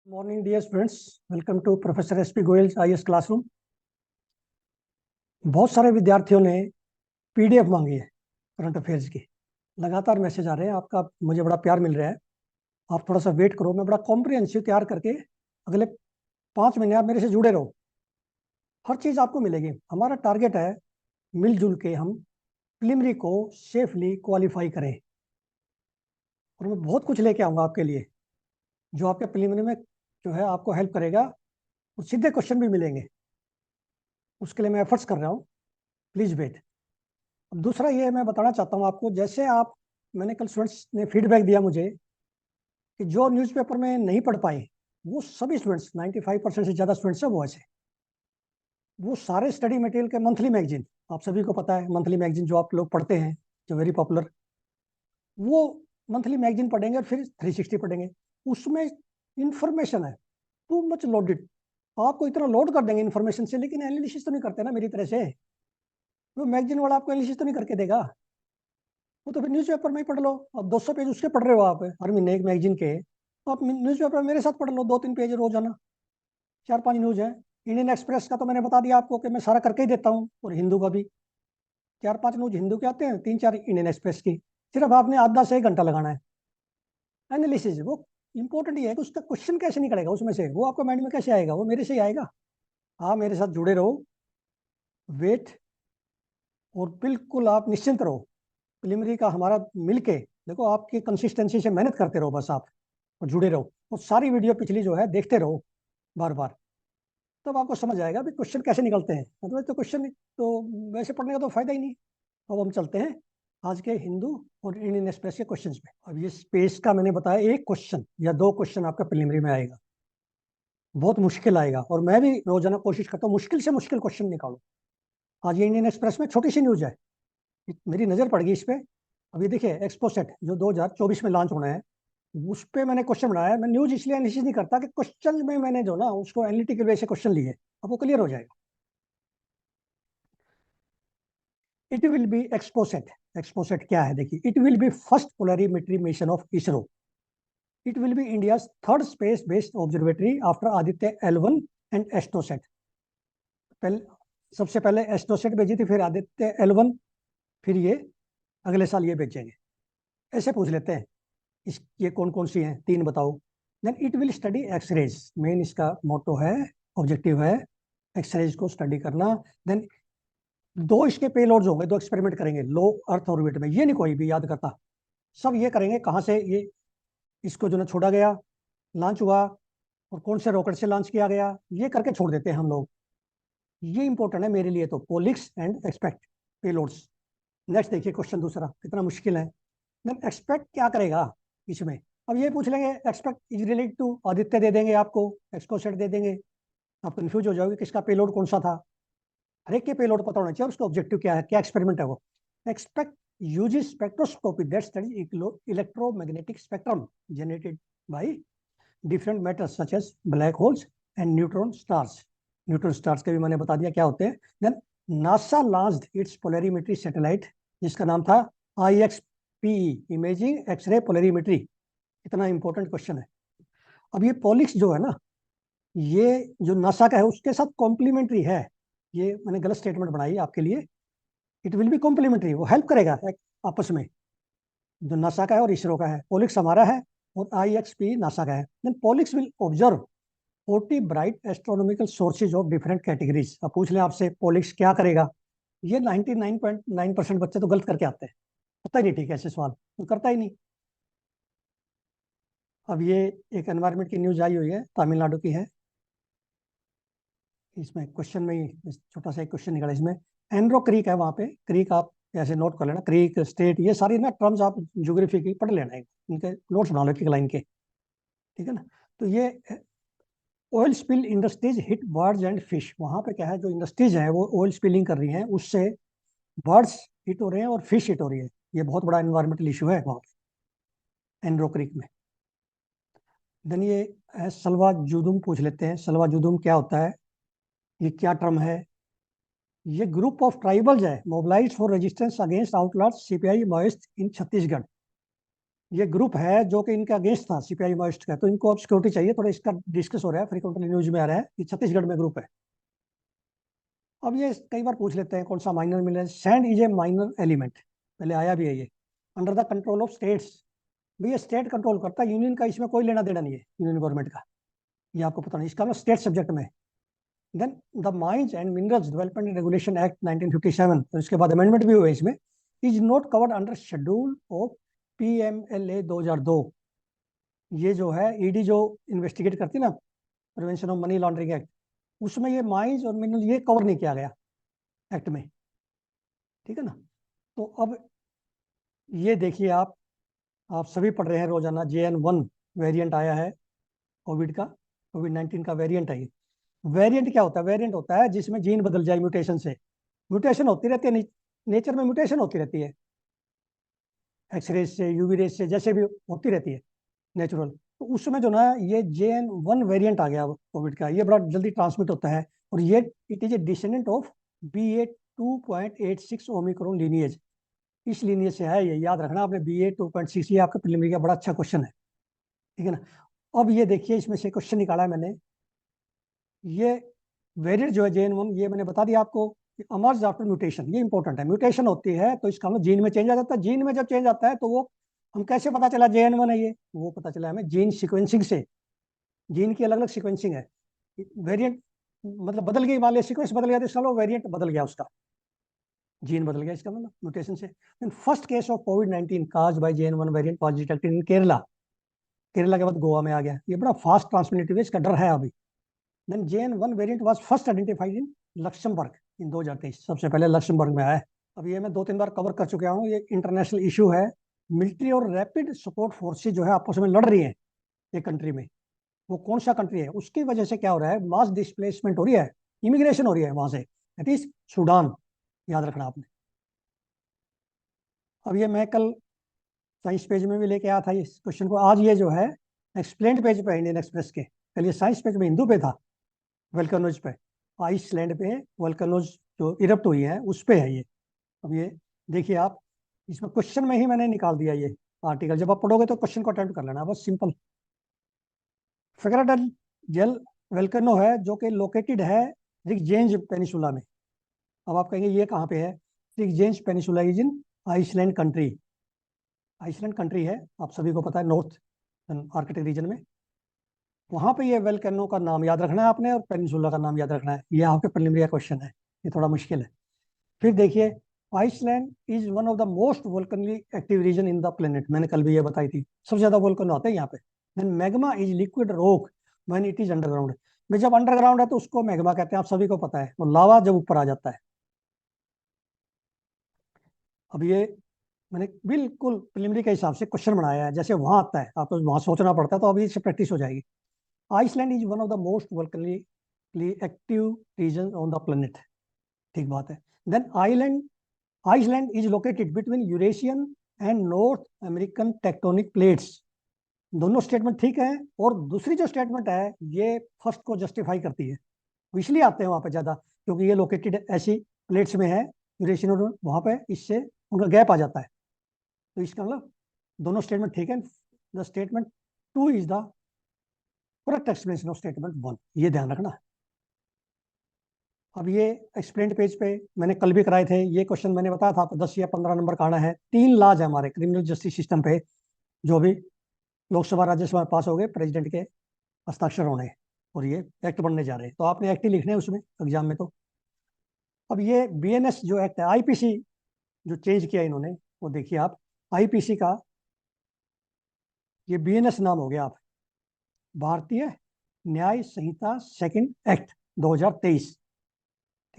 Morning dear students, welcome to professor SP Goyal IAS classroom. बहुत सारे विद्यार्थियों ने पीडीएफ मांगी है करंट अफेयर्स की। लगातार मैसेज आ रहे हैं आपका, मुझे बड़ा प्यार मिल रहा है। आप थोड़ा सा वेट करो, मैं बड़ा कॉम्प्रिहेंसिव तैयार करके अगले 5 महीने आप मेरे से जुड़े रहो। हर चीज़ आपको मिलेगी। हमारा टारगेट है मिलजुल के हम प्रीलिमिनरी को सेफली क्वालिफाई करें, और मैं बहुत कुछ लेके आऊँगा आपके लिए जो आपके प्रीलिमिनरी में जो है आपको हेल्प करेगा, और सीधे क्वेश्चन भी मिलेंगे। उसके लिए मैं एफर्ट्स कर रहा हूँ, प्लीज़ वेट। अब दूसरा ये मैं बताना चाहता हूँ आपको, जैसे आप, मैंने कल स्टूडेंट्स ने फीडबैक दिया मुझे कि जो न्यूज़पेपर में नहीं पढ़ पाए, वो सभी स्टूडेंट्स 95% से ज़्यादा स्टूडेंट्स हैं वो ऐसे, वो सारे स्टडी मटेरियल के मंथली मैगजीन, आप सभी को पता है मंथली मैगजीन जो आप लोग पढ़ते हैं, जो वेरी पॉपुलर, वो मंथली मैगजीन पढ़ेंगे और फिर 360 पढ़ेंगे। उसमें इंफॉर्मेशन है टू मच लोडेड, आपको इतना लोड कर देंगे इन्फॉर्मेशन से, लेकिन एनालिसिस तो नहीं करते ना मेरी तरह से। वो मैगजीन वाला आपको एनालिसिस तो नहीं करके देगा, वो तो फिर न्यूज़पेपर में ही पढ़ लो। अब 200 पेज उसके पढ़ रहे हो आप हर महीने एक मैगजीन के, तो आप न्यूज़पेपर मेरे साथ पढ़ लो 2-3 पेज रोजाना। 4-5 न्यूज है। इंडियन एक्सप्रेस का तो मैंने बता दिया आपको कि मैं सारा करके ही देता हूँ, और हिंदू का भी 4-5 न्यूज हिंदू के आते हैं, 3-4 इंडियन एक्सप्रेस की। सिर्फ आपने आधा से 1 घंटा लगाना है एनालिसिस। वो इंपॉर्टेंट ये है कि उसका क्वेश्चन कैसे निकलेगा उसमें से, वो आपको माइंड में कैसे आएगा, वो मेरे से ही आएगा। आप मेरे साथ जुड़े रहो, वेट, और बिल्कुल आप निश्चिंत रहो। प्रीलिमिनरी का हमारा मिलके, देखो आपकी कंसिस्टेंसी से मेहनत करते रहो बस आप, और जुड़े रहो, और सारी वीडियो पिछली जो है देखते रहो बार बार, तब आपको समझ आएगा भी क्वेश्चन कैसे निकलते हैं। अदरवाइज तो क्वेश्चन तो वैसे पढ़ने का तो फायदा ही नहीं। अब हम चलते हैं आज के हिंदू और इंडियन एक्सप्रेस के क्वेश्चंस में। अब ये स्पेस का मैंने बताया, एक क्वेश्चन या 2 क्वेश्चन आपका प्रीलिमिनरी में आएगा, बहुत मुश्किल आएगा, और मैं भी रोजाना कोशिश करता हूँ मुश्किल से मुश्किल क्वेश्चन निकालूं। आज ये इंडियन एक्सप्रेस में छोटी सी न्यूज है, मेरी नजर पड़ गई इस पे। अब ये देखिए, एक्सपो सेट जो 2024 में लॉन्च होना है, उस पे मैंने क्वेश्चन बनाया है। मैं न्यूज इसलिए एनालिसिस नहीं करता कि क्वेश्चन में मैंने जो ना उसको एनालिटिकल वे से क्वेश्चन लिए, अब वो क्लियर हो जाएगा। It will be XPoSat. XPoSat क्या है देखिए, it will be first polarimetry mission of ISRO. It will be India third space based observatory after Aditya L1 and AstroSat. पहले, सबसे पहले एस्ट्रोसेट भेजी थी, फिर आदित्य L1, फिर ये अगले साल ये भेजेंगे। ऐसे पूछ लेते हैं इस, ये कौन कौन सी हैं, 3 बताओ। Then it will study X-rays, main इसका मोटो है, ऑब्जेक्टिव है एक्सरेज को स्टडी करना। देन 2 इसके पेलोड्स होंगे, 2 एक्सपेरिमेंट करेंगे लो अर्थ ऑर्बिट में। ये नहीं कोई भी याद करता, सब ये करेंगे कहाँ से ये इसको जो ना छोड़ा गया, लॉन्च हुआ, और कौन से रॉकेट से लॉन्च किया गया, ये करके छोड़ देते हैं हम लोग। ये इंपॉर्टेंट है मेरे लिए तो, पोलिक्स एंड एक्सपेक्ट पेलोड्स। नेक्स्ट देखिए क्वेश्चन दूसरा, कितना मुश्किल है। देन एक्सपेक्ट क्या करेगा इसमें, अब ये पूछ लेंगे aspect is related to Aditya, दे देंगे आपको, एक्सपोसेट दे देंगे, आप कंफ्यूज हो जाओगे किसका पेलोड कौन सा था। हर एक के पेलोड पता होना चाहिए, उसका ऑब्जेक्टिव क्या है, क्या एक्सपेरिमेंट है वो। Expect uses spectroscopy that studies electromagnetic spectrum generated by different matters such as black holes and neutron stars. Neutron stars के भी मैंने बता दिया क्या होते हैं। Then NASA launched its polarimetry satellite, जिसका नाम था IXPE, इमेजिंग एक्सरे पोलरीमेट्री। इतना इंपॉर्टेंट क्वेश्चन है। अब ये पॉलिक्स जो है ना, ये जो नासा का है उसके साथ कॉम्प्लीमेंट्री है। ये मैंने गलत स्टेटमेंट बनाई आपके लिए, इट विल बी कॉम्प्लीमेंट्री, वो हेल्प करेगा आपस में। जो नासा का है और इसरो का है, पोलिक्स हमारा है और IXP नासा का है। Then POLIX will observe 40 bright astronomical sources of different categories. अब पूछ लें आपसे पोलिक्स क्या करेगा, ये 99.9% बच्चे तो गलत करके आते हैं, पता ही नहीं ठीक है ऐसे सवाल, तो करता ही नहीं। अब ये एक एनवायरनमेंट की न्यूज आई हुई है, तमिलनाडु की है। इसमें क्वेश्चन में ही छोटा सा एक क्वेश्चन निकला इसमें। एनरो क्रीक है वहाँ पे, क्रीक आप ऐसे नोट कर लेना, क्रीक, स्टेट, ये सारी ना टर्म्स आप ज्योग्राफी की पढ़ लेना, इनके नोट्स बना लो एक लाइन के, ठीक है ना। तो ये oil spill industries hit birds and fish, वहाँ पे क्या है, जो इंडस्ट्रीज है वो ऑयल स्पिलिंग कर रही हैं, उससे बर्ड्स हिट हो रहे हैं और फिश हिट हो रही है। ये बहुत बड़ा एनवायरमेंटल इशू है वहाँ पे एनरो क्रीक में। देन ये सलवा जुदुम पूछ लेते हैं, सलवा जुदुम क्या होता है, ये क्या टर्म है। ये ग्रुप ऑफ ट्राइबल्स है mobilise for resistance against outlawed CPI Maoist in Chhattisgarh. ये ग्रुप है जो कि इनके अगेंस्ट था सीपीआई माओइस्ट का, तो इनको अब सिक्योरिटी चाहिए, थोड़ा इसका डिस्कस हो रहा है, फ्रीक्वेंटली न्यूज में आ रहा है कि छत्तीसगढ़ में ग्रुप है। अब ये कई बार पूछ लेते हैं कौन सा minor mineral. Sand is a minor element, पहले आया भी है ये, under the control of states. भैया स्टेट कंट्रोल करता है, यूनियन का इसमें कोई लेना देना नहीं है, यूनियन गवर्नमेंट का, ये आपको पता नहीं, इसका मतलब स्टेट सब्जेक्ट में। Then the mines and minerals development and regulation act 1957, तो इसके बाद अमेंडमेंट भी हुए इसमें, is not covered under schedule of PMLA 2002। ये जो है ईडी जो इन्वेस्टिगेट करती है ना, prevention of money laundering act, उसमें ये माइंस और मिनरल ये कवर नहीं किया गया एक्ट में, ठीक है ना। तो अब ये देखिए आप सभी पढ़ रहे हैं रोजाना, JN1 वेरिएंट आया है कोविड का, कोविड-19 का वेरिएंट है ये। वेरिएंट क्या होता है? वेरिएंट होता है जिसमें जीन बदल जाए म्यूटेशन से। म्यूटेशन होती रहती है, नेचर में म्यूटेशन होती रहती है, एक्सरेज से, यूवी रेज से, जैसे भी होती रहती है नेचुरल। तो उसमें जो ना ये JN1 वेरिएंट आ गया कोविड का, ये बड़ा जल्दी ट्रांसमिट होता है, और ये it is a descendant of BA.2.86 Omicron lineage. इस लीनिएज से है ये, याद रखना आपने, BA.2.6, ये आपका प्रीलिमिनरी का बड़ा अच्छा क्वेश्चन है, ठीक है ना। अब ये देखिए इसमें से क्वेश्चन निकाला है मैंने, ये वेरिएंट जो है JN1, ये मैंने बता दिया आपको, अमर्ज आफ्टर म्यूटेशन, ये इंपॉर्टेंट है। म्यूटेशन होती है तो इसका मतलब जीन में चेंज आ जाता है, जीन में जब चेंज आता है तो वो हम कैसे पता चला JN1 है ये, वो पता चला हमें जीन सीक्वेंसिंग से। जीन की अलग अलग सीक्वेंसिंग है, वेरिएंट मतलब बदल गई, मान लिया सीक्वेंस बदल गया तो इसका मतलब वेरिएंट बदल गया, उसका जीन बदल गया, इसका मतलब म्यूटेशन से। फर्स्ट केस ऑफ कोविड-19 cause by JN1 variant was detected in Kerala. Kerala के बाद गोवा में आ गया, ये बड़ा फास्ट ट्रांसमिटेटिव है, इसका डर है अभी। Then JN1 variant was first identified in Luxembourg in 2023, सबसे पहले लक्समबर्ग में आया है। अब ये मैं 2-3 बार कवर कर चुका हूँ, ये इंटरनेशनल इशू है। मिलिट्री और रैपिड सपोर्ट फोर्सेज जो है आपस में लड़ रही है एक कंट्री में, वो कौन सा कंट्री है, उसकी वजह से क्या हो रहा है, मास डिस्प्लेसमेंट हो रही है, इमिग्रेशन हो रही है वहां से, दैट इज सूडान, याद रखना आपने। अब ये मैं कल साइंस पेज में भी लेके आया था इस क्वेश्चन को, आज ये जो है एक्सप्लेन्ड पेज पे है इंडियन एक्सप्रेस के, कल ये साइंस पेज में हिंदू पे था, वोल्केनोज पे, आइसलैंड पे वोल्केनोज जो इरप्ट हुई है उस पे है ये। अब ये देखिए आप, इसमें क्वेश्चन में ही मैंने निकाल दिया ये आर्टिकल, जब आप पढ़ोगे तो क्वेश्चन को अटेम्प्ट कर लेना, बस सिंपल। फिगरेटल जेल वोल्केनो है जो कि लोकेटेड है रिगजेंज पेनिसुला में। अब आप कहेंगे ये कहाँ पे है, Reykjanes peninsula is in Iceland country, Iceland country है, आप सभी को पता है, नॉर्थ आर्कटिक रीजन में। वहां पे ये वेलकैनो का नाम याद रखना है आपने, और पेनिसुला का नाम याद रखना है, ये आपके प्रीलिमिनरी क्वेश्चन है, ये थोड़ा मुश्किल है। फिर देखिए, Iceland is one of the most volcanically active region in the planet, मैंने कल भी ये बताई थी, सबसे ज्यादा वोल्कन आते हैं यहाँ पे। Then magma is liquid rock when it is underground, में जब अंडरग्राउंड है तो उसको मैग्मा कहते हैं, आप सभी को पता है, और लावा जब ऊपर आ जाता है। अब ये मैंने बिल्कुल प्रीलिमिनरी के हिसाब से क्वेश्चन बनाया है, जैसे वहां आता है आपको वहां सोचना पड़ता है, तो अभी इससे प्रैक्टिस हो जाएगी। Iceland is one of the most volcanically active region on the planet, ठीक बात है। Then Iceland is located between Eurasian and North American tectonic plates, दोनों स्टेटमेंट ठीक है, और दूसरी जो स्टेटमेंट है ये फर्स्ट को जस्टिफाई करती है, वो इसलिए आते हैं वहां पे ज्यादा, क्योंकि ये लोकेटेड ऐसी प्लेट्स में है, यूरेशियन और वहां पे, इससे उनका गैप आ जाता है, तो इसका मतलब दोनों स्टेटमेंट ठीक है। The statement 2 is the correct explanation of statement 1, ये ध्यान रखना। अब ये एक्सप्लेन पेज पे मैंने कल भी कराए थे, ये क्वेश्चन मैंने बताया था आपको, 10 या 15 नंबर का आना है। 3 लॉज है हमारे क्रिमिनल जस्टिस सिस्टम पे, जो भी लोकसभा राज्यसभा में पास हो गए, प्रेसिडेंट के हस्ताक्षर होने, और ये एक्ट बनने जा रहे हैं, तो आपने एक्ट ही लिखने हैं उसमें एग्जाम में तो। अब ये BNS जो एक्ट है, IPC जो चेंज किया इन्होंने, वो देखिए आप, IPC का ये BNS नाम हो गया आप, भारतीय न्याय संहिता सेकंड एक्ट 2023,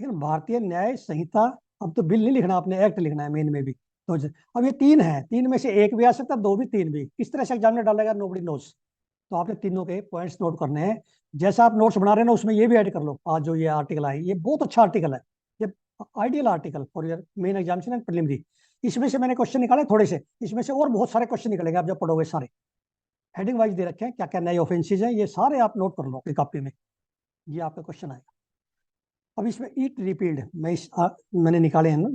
ठीक है ना, भारतीय न्याय संहिता। अब तो बिल नहीं लिखना आपने, एक्ट लिखना है मेन में भी। तो अब ये 3 है, 3 में से एक भी आ सकता है, 2 भी, 3 भी, किस तरह से एग्जाम में डालेगा, नोबडी नोस। तो आपने तीनों के पॉइंट्स नोट करने हैं, जैसा आप नोट्स बना रहे हैं ना उसमें ये भी ऐड कर लो, आज जो ये आर्टिकल है ये बहुत अच्छा आर्टिकल है, ये ideal article for your main examination and preliminary. इसमें से मैंने क्वेश्चन निकाले थोड़े से, इसमें से और बहुत सारे क्वेश्चन निकलेंगे आप जब पढ़ोगे सारे, हेडिंग वाइज दे रखे हैं क्या क्या नए ऑफेंसेज हैं, ये सारे आप नोट कर लो अपनी कॉपी में, ये आपका क्वेश्चन आएगा। अब इसमें ईट रिपील्ड मैंने निकाले हैं ना,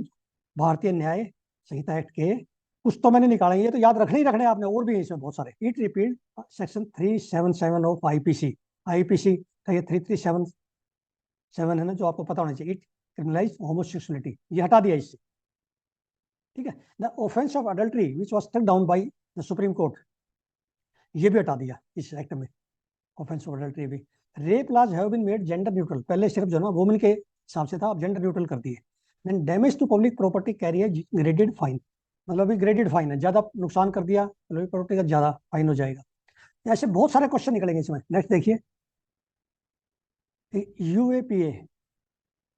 भारतीय न्याय संहिता एक्ट के कुछ तो मैंने निकाले, ये तो याद रखने ही रखने आपने, और भी है इसमें बहुत सारे। It repeat section 377 of IPC. IPC का ये 3377 है ना, जो आपको पता होना चाहिए। इट क्रिमिनलाइज होमोसेक्सुअलिटी, ये हटा दिया इससे। ठीक है। The offence of adultery which was struck down by the supreme court, ये भी हटा दिया इस एक्ट में, ऑफेंस ऑफ अडल्ट्री भी। Rape laws have been made gender neutral, पहले सिर्फ जो ना वुमेन के हिसाब से था, अब जेंडर न्यूट्रल कर दिए। Then damage to public property carry है ग्रेडेड फाइन, मतलब अभी ग्रेडेड फाइन है, ज्यादा नुकसान कर दिया पब्लिक प्रॉपर्टी का ज्यादा फाइन हो जाएगा। ऐसे बहुत सारे क्वेश्चन निकलेंगे इसमें। नेक्स्ट देखिए, यूएपीए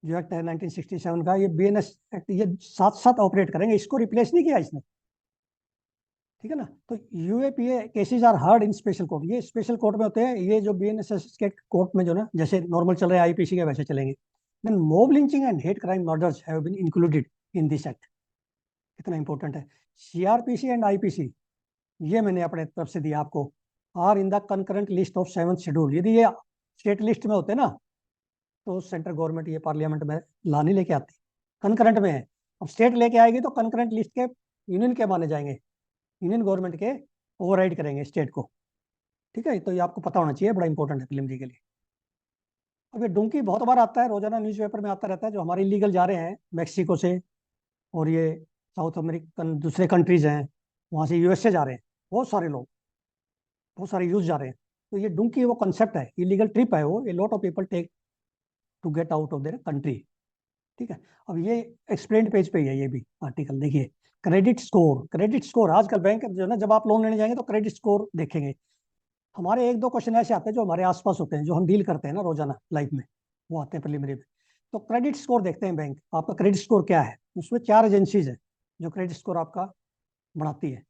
जो एक्ट है 1967 का, ये बीएनएस एक्ट, ये साथ साथ ऑपरेट करेंगे, इसको रिप्लेस नहीं किया इसने। ठीक है ना। तो UAPA cases are heard in special court, ये स्पेशल कोर्ट में होते हैं। ये जो बीएनएसएस के कोर्ट में जो ना, जैसे नॉर्मल चल रहे हैं आईपीसी के, वैसे चलेंगे। Then mob lynching and hate crime murders have been included in this act, कितना इंपॉर्टेंट है। सीआरपीसी एंड आईपीसी, ये मैंने अपने तरफ से दिया आपको, are in the concurrent list of 7th schedule. यदि ये स्टेट लिस्ट में होते ना, तो सेंट्रल गवर्नमेंट ये पार्लियामेंट में ला नहीं लेके आती, कंकरेंट में है। अब स्टेट लेके आएगी तो कंकरेंट लिस्ट के यूनियन के माने जाएंगे, यूनियन गवर्नमेंट के ओवरराइड करेंगे स्टेट को। ठीक है, तो ये आपको पता होना चाहिए, बड़ा इंपॉर्टेंट है प्रीलिमिनरी के लिए। अब ये डोंकी बहुत बार आता है, रोजाना न्यूज़पेपर में आता रहता है, जो हमारे इलीगल जा रहे हैं मैक्सिको से, और ये साउथ अमेरिकन दूसरे कंट्रीज हैं, वहाँ से यूएसए जा रहे हैं बहुत सारे लोग, बहुत सारे यूथ जा रहे हैं। तो ये डोंकी वो कंसेप्ट है, इलीगल ट्रिप है वो, a lot of people take to get out of their country. ठीक है। अब ये एक्सप्लेन्ड पेज पे ही है ये भी आर्टिकल, देखिए। क्रेडिट स्कोर, क्रेडिट स्कोर आजकल बैंक जो है ना, जब आप लोन लेने जाएंगे तो क्रेडिट स्कोर देखेंगे। हमारे एक दो क्वेश्चन ऐसे आते हैं जो हमारे आसपास होते हैं, जो हम डील करते हैं ना रोजाना लाइफ में, वो आते हैं प्रीलिमिनरी में। तो क्रेडिट स्कोर देखते हैं बैंक, आपका क्रेडिट स्कोर क्या है। उसमें 4 एजेंसीज है जो क्रेडिट स्कोर आपका बढ़ाती है,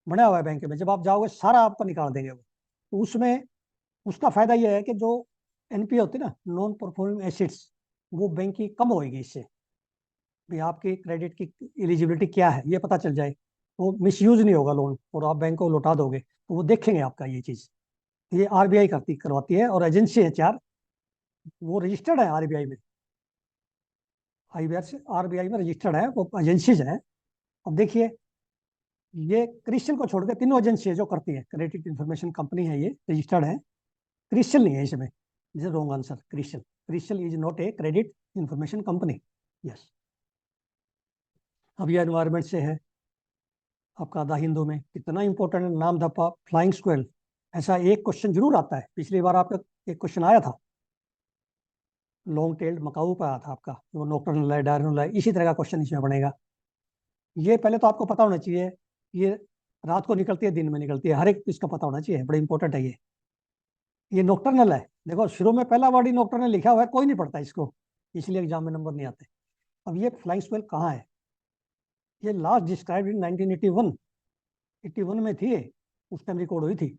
बना हुआ है बैंक में, जब आप जाओगे सारा आपका निकाल देंगे वो। तो उसमें उसका फायदा ये है कि जो एनपीए होती है ना, नॉन परफॉर्मिंग एसेट्स, वो बैंक की कम होएगी इससे भी। आपकी क्रेडिट की एलिजिबिलिटी क्या है ये पता चल जाए, तो मिसयूज नहीं होगा लोन, और आप बैंक को लौटा दोगे, तो वो देखेंगे आपका ये चीज। ये आरबीआई करवाती है, और एजेंसी है 4, वो रजिस्टर्ड है आरबीआई में, आईबीआर से आरबीआई में रजिस्टर्ड है, वो एजेंसीज है। अब देखिए, ये क्रिस्टल को छोड़कर तीनों एजेंसी है जो करती है, क्रेडिट इंफॉर्मेशन कंपनी है, ये रजिस्टर्ड है। क्रिस्टल नहीं है इसमें, this is wrong answer. Crystal, crystal is not a credit information company. Yes. अब ये एनवायरमेंट से है आपका, आधा हिंदू में कितना इंपॉर्टेंट है, नाम धप्पा फ्लाइंग स्क्वेल। ऐसा एक क्वेश्चन जरूर आता है, पिछली बार आपका एक क्वेश्चन आया था, लॉन्ग टेल्ड मकाऊ पर आया था आपका, वो नॉक्टर्नल है, डायरनल है, इसी तरह का क्वेश्चन इसमें बनेगा। ये पहले तो आपको पता होना चाहिए, ये रात को निकलती है दिन में निकलती है, हर एक इसका पता होना चाहिए, बड़ा इंपॉर्टेंट है ये नॉक्टर्नल है। देखो शुरू में पहला वर्ड ही नॉक्टर्नल लिखा हुआ है, कोई नहीं पढ़ता इसको, इसलिए एग्जाम में नंबर नहीं आते। अब ये फ्लाइंग स्क्वेल कहाँ है, ये लास्ट डिस्क्राइब इन 1981, 81 में थी ये, उस टाइम रिकॉर्ड हुई थी।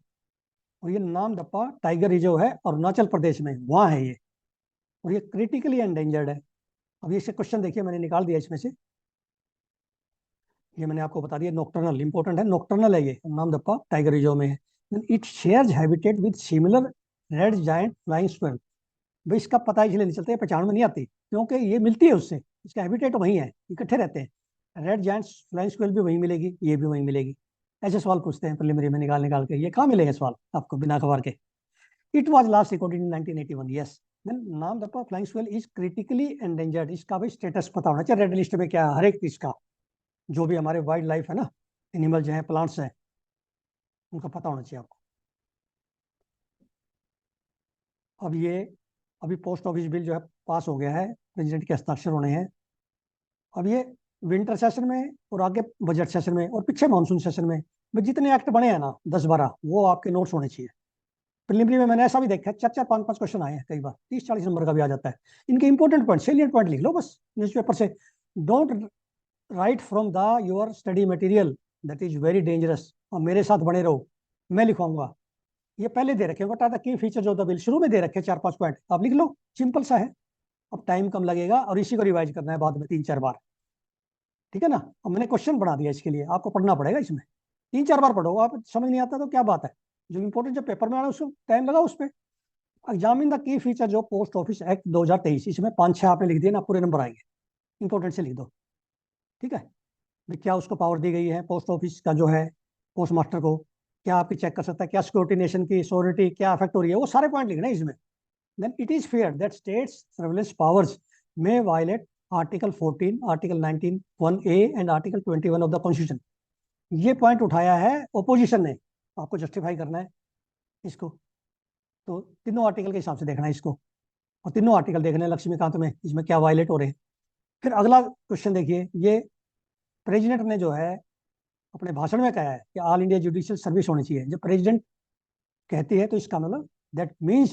और ये नाम दप्पा टाइगर रिजर्व है अरुणाचल प्रदेश में, वहाँ है ये, और ये क्रिटिकली एंडेंजर्ड है। अब ये से क्वेश्चन देखिए, मैंने निकाल दिया इसमें से, ये मैंने आपको बता दिया, नॉक्टर्नल इंपॉर्टेंट है, नॉक्टर्नल है ये, नाम दप्पा टाइगर रिजर्व में है। It shares habitat with similar red giant flying squirrel. भाई इसका पता इसलिए नहीं चलता, पहचान में नहीं आती, क्योंकि ये मिलती है उससे, इसका हैबिटेट वही है, इकट्ठे रहते हैं। रेड जायंट फ्लाइंग स्क्वेल भी वहीं मिलेगी, ये भी वहीं मिलेगी। ऐसे सवाल पूछते हैं प्रीलिमिनरी में, निकाल निकाल के, ये कहाँ मिलेंगे सवाल आपको बिना खबर के। It was last recorded in 1981, yes. Then Namdapha flying squirrel is critically endangered, इसका भी स्टेटस पता होना चाहिए, रेड लिस्ट में क्या है, हर एक चीज का, जो भी हमारे वाइल्ड लाइफ है ना, एनिमल्स हैं, प्लांट्स हैं, उनका पता होना चाहिए आपको। अब ये अभी पोस्ट ऑफिस बिल जो है पास हो गया है, प्रेसिडेंट के हस्ताक्षर होने हैं। अब ये विंटर सेशन में, और आगे बजट सेशन में, और पीछे मानसून सेशन में, जितने एक्ट बने हैं ना 10-12, वो आपके नोट्स होने चाहिए। प्रीलिमिनरी में मैंने ऐसा भी देखा है, 4-4, 5-5 क्वेश्चन आए हैं कई बार, 30-40 नंबर का भी आ जाता है। इनके इंपॉर्टेंट पॉइंट, सेलिएंट पॉइंट लिख लो बस न्यूज़पेपर से। Don't write from the your study material, that is very dangerous. और मेरे साथ बने रहो, मैं लिखवाऊंगा। ये पहले दे रखे, what are the key features of the bill, शुरू में दे रखे 4-5 पॉइंट, आप लिख लो, सिंपल सा है। अब टाइम कम लगेगा, और इसी को रिवाइज करना है बाद में 3-4 बार। ठीक है ना। अब मैंने क्वेश्चन बना दिया, इसके लिए आपको पढ़ना पड़ेगा, इसमें 3-4 बार पढ़ो, आप समझ नहीं आता तो क्या बात है, जो इंपॉर्टेंट जो पेपर में आना उसको टाइम लगा उस पर। एग्जामिन द की फीचर जो पोस्ट ऑफिस एक्ट 2023, इसमें 5-6 आपने लिख दिए ना, पूरे नंबर आएंगे, इंपॉर्टेंट से लिख दो। ठीक है। भी क्या उसको पावर दी गई है पोस्ट ऑफिस का जो है पोस्ट मास्टर को, क्या आपकी चेक कर सकता है, क्या सिक्योरिटी नेशन की सोवरेनिटी क्या अफेक्ट हो रही है, वो सारे पॉइंट लिखना है इसमें। Then it is fair that states surveillance powers may violate article 14, article 19 1A and article 21 of the constitution. ये पॉइंट उठाया है ओपोजिशन ने, आपको जस्टिफाई करना है इसको। तो तीनों आर्टिकल के हिसाब से देखना है इसको, और तीनों आर्टिकल देखने हैं लक्ष्मीकांत में, इसमें क्या वायलेट हो रहे हैं। फिर अगला क्वेश्चन देखिए, ये प्रेसिडेंट ने जो है अपने भाषण में कहा है कि ऑल इंडिया जुडिशियल सर्विस होनी चाहिए। जब प्रेसिडेंट कहती है तो इसका मतलब that means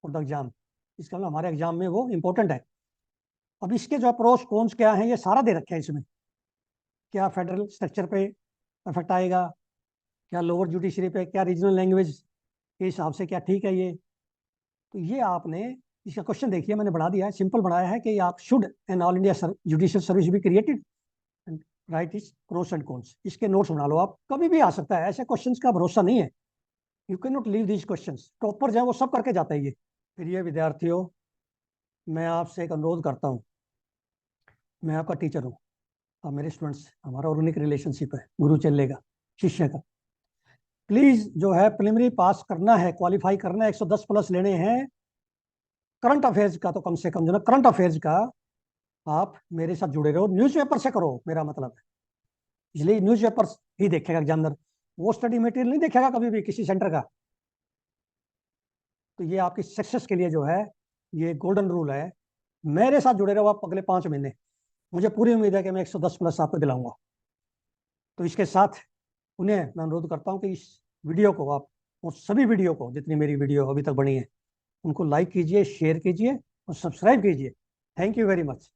for the exam, इसका मतलब हमारे एग्जाम में वो इंपॉर्टेंट है। अब इसके जो प्रोस कॉन्स क्या है ये सारा दे रखे हैं इसमें, क्या फेडरल स्ट्रक्चर पे इफेक्ट आएगा, क्या लोअर जुडिशरी पे, क्या रीजनल लैंग्वेज के हिसाब से क्या ठीक है ये। तो ये आपने इसका क्वेश्चन देखिए, मैंने बढ़ा दिया है, सिंपल बढ़ाया है कि आप should an all India judicial service भी created, right is pros and cons. इसके नोट्स बना लो आप, कभी भी आ सकता है, ऐसे क्वेश्चंस का भरोसा नहीं है। You can not leave these questions, topper जो है वो सब करके जाता है ये। फिर ये विद्यार्थियों, मैं आपसे एक अनुरोध करता हूँ, मैं आपका टीचर हूँ, आप मेरे स्टूडेंट्स, हमारा ऑर्गेनिक रिलेशनशिप है गुरु चेले का, शिष्य का। प्लीज जो है प्रिलिमिनरी पास करना है, क्वालिफाई करना है, 110 प्लस लेने हैं। करंट अफेयर्स का तो कम से कम जो ना, करंट अफेयर्स का आप मेरे साथ जुड़े रहो, न्यूज़पेपर से करो मेरा मतलब है। इसलिए न्यूज़पेपर ही देखेगा एग्जामिनर, वो स्टडी मटेरियल नहीं देखेगा कभी भी किसी सेंटर का। तो ये आपकी सक्सेस के लिए जो है ये गोल्डन रूल है। मेरे साथ जुड़े रहो आप अगले 5 महीने, मुझे पूरी उम्मीद है कि मैं 110 प्लस आपको दिलाऊंगा। तो इसके साथ उन्हें मैं अनुरोध करता हूँ कि इस वीडियो को आप, और सभी वीडियो को जितनी मेरी वीडियो अभी तक बनी है उनको लाइक कीजिए, शेयर कीजिए और सब्सक्राइब कीजिए। Thank you very much.